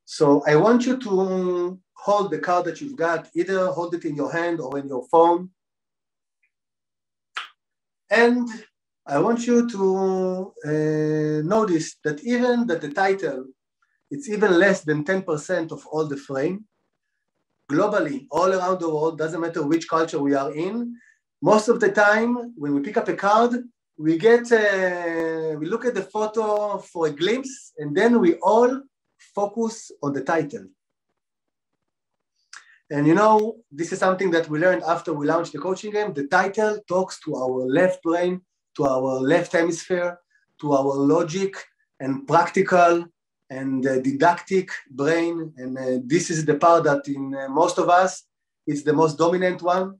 So I want you to hold the card that you've got, either hold it in your hand or in your phone. And I want you to notice that even that the title, it's even less than 10% of all the frame. Globally, all around the world, doesn't matter which culture we are in, most of the time when we pick up a card, we look at the photo for a glimpse, and then we all focus on the title. And you know, this is something that we learned after we launched the coaching game. The title talks to our left brain, to our left hemisphere, to our logic and practical and didactic brain. And this is the part that in most of us, is the most dominant one.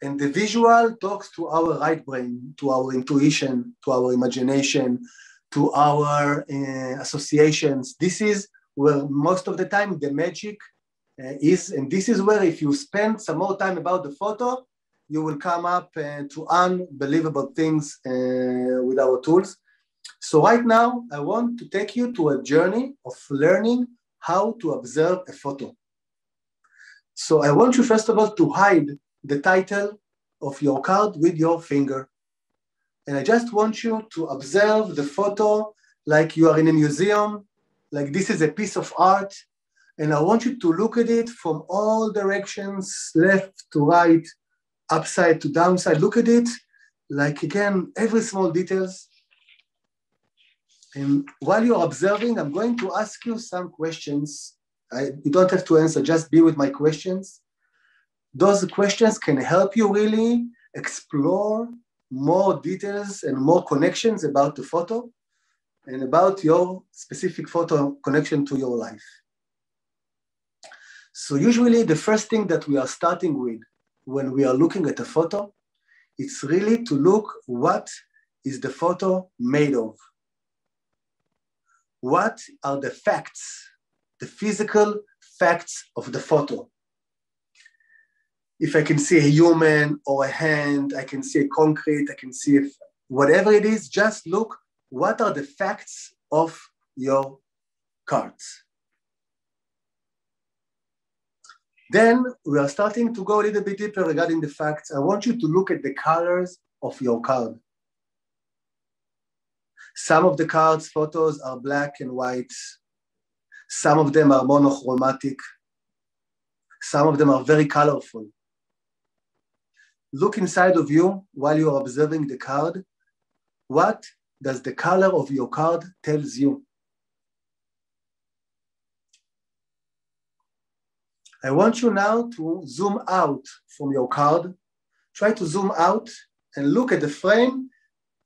And the visual talks to our right brain, to our intuition, to our imagination, to our associations. This is where most of the time the magic is, and this is where if you spend some more time about the photo, you will come up to unbelievable things with our tools. So right now, I want to take you to a journey of learning how to observe a photo. So I want you first of all to hide the title of your card with your finger. And I just want you to observe the photo like you are in a museum, like this is a piece of art. And I want you to look at it from all directions, left to right, upside to downside. Look at it, like again, every small details. And while you're observing, I'm going to ask you some questions. You don't have to answer, just be with my questions. Those questions can help you really explore more details and more connections about the photo and about your specific photo connection to your life. So usually the first thing that we are starting with when we are looking at a photo, it's really to look what is the photo made of. What are the facts, the physical facts of the photo? If I can see a human or a hand, I can see a concrete, I can see whatever it is, just look, what are the facts of your cards? Then we are starting to go a little bit deeper regarding the facts. I want you to look at the colors of your card. Some of the cards, photos are black and white. Some of them are monochromatic. Some of them are very colorful. Look inside of you while you are observing the card. What does the color of your card tells you? I want you now to zoom out from your card. Try to zoom out and look at the frame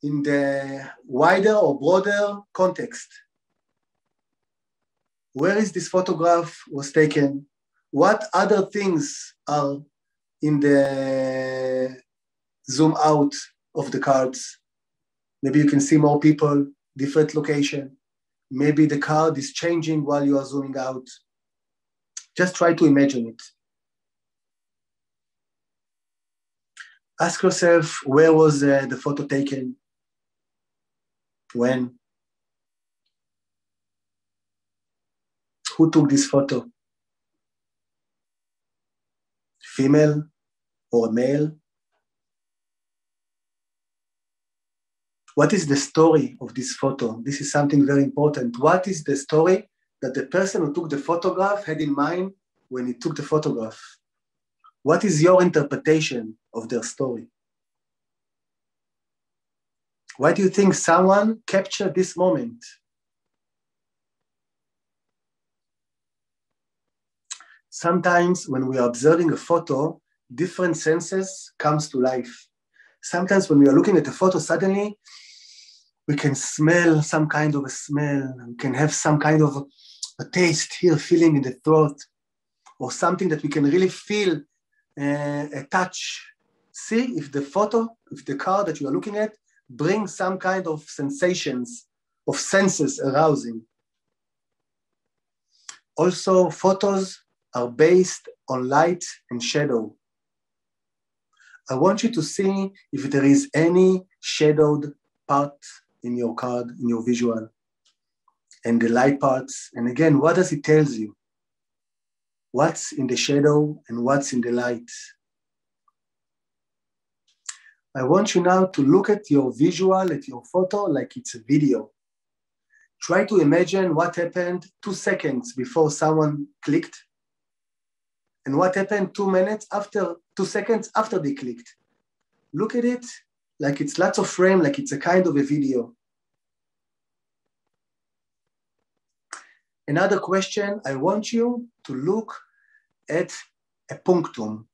in the wider or broader context. Where is this photograph was taken? What other things are in the zoom out of the cards? Maybe you can see more people, different location. Maybe the card is changing while you are zooming out. Just try to imagine it. Ask yourself, where was the photo taken? When? Who took this photo? Female or male? What is the story of this photo? This is something very important. What is the story that the person who took the photograph had in mind when he took the photograph? What is your interpretation of their story? Why do you think someone captured this moment? Sometimes when we are observing a photo, different senses comes to life. Sometimes when we are looking at a photo, suddenly we can smell some kind of a smell, we can have some kind of a taste here, feeling in the throat, or something that we can really feel a touch. See if the photo, if the card that you are looking at brings some kind of sensations, of senses arousing. Also, photos are based on light and shadow. I want you to see if there is any shadowed part in your card, in your visual. and the light parts. And again, what does it tell you? What's in the shadow and what's in the light? I want you now to look at your visual, at your photo, like it's a video. Try to imagine what happened 2 seconds before someone clicked and what happened 2 seconds after they clicked. Look at it like it's lots of frame, like it's a kind of a video. Another question, I want you to look at a punctum.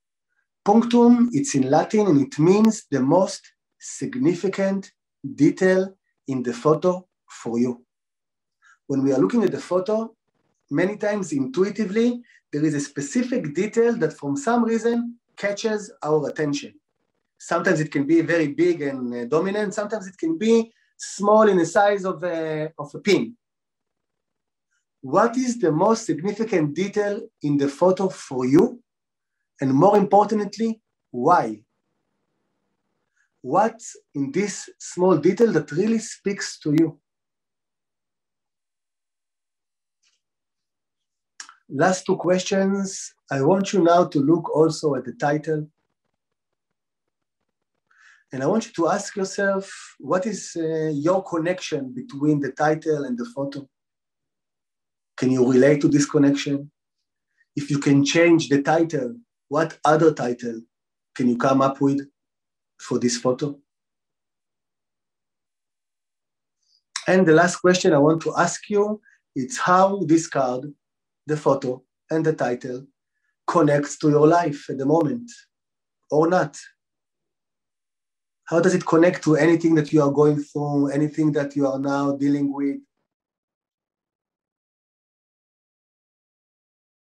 Punctum, it's in Latin and it means the most significant detail in the photo for you. When we are looking at the photo, many times intuitively, there is a specific detail that from some reason catches our attention. Sometimes it can be very big and dominant. Sometimes it can be small in the size of a pin. What is the most significant detail in the photo for you? And more importantly, why? What's in this small detail that really speaks to you? Last 2 questions. I want you now to look also at the title. And I want you to ask yourself, what is your connection between the title and the photo? Can you relate to this connection? If you can change the title, what other title can you come up with for this photo? And the last question I want to ask you is how this card, the photo, and the title connects to your life at the moment, or not. How does it connect to anything that you are going through, anything that you are now dealing with?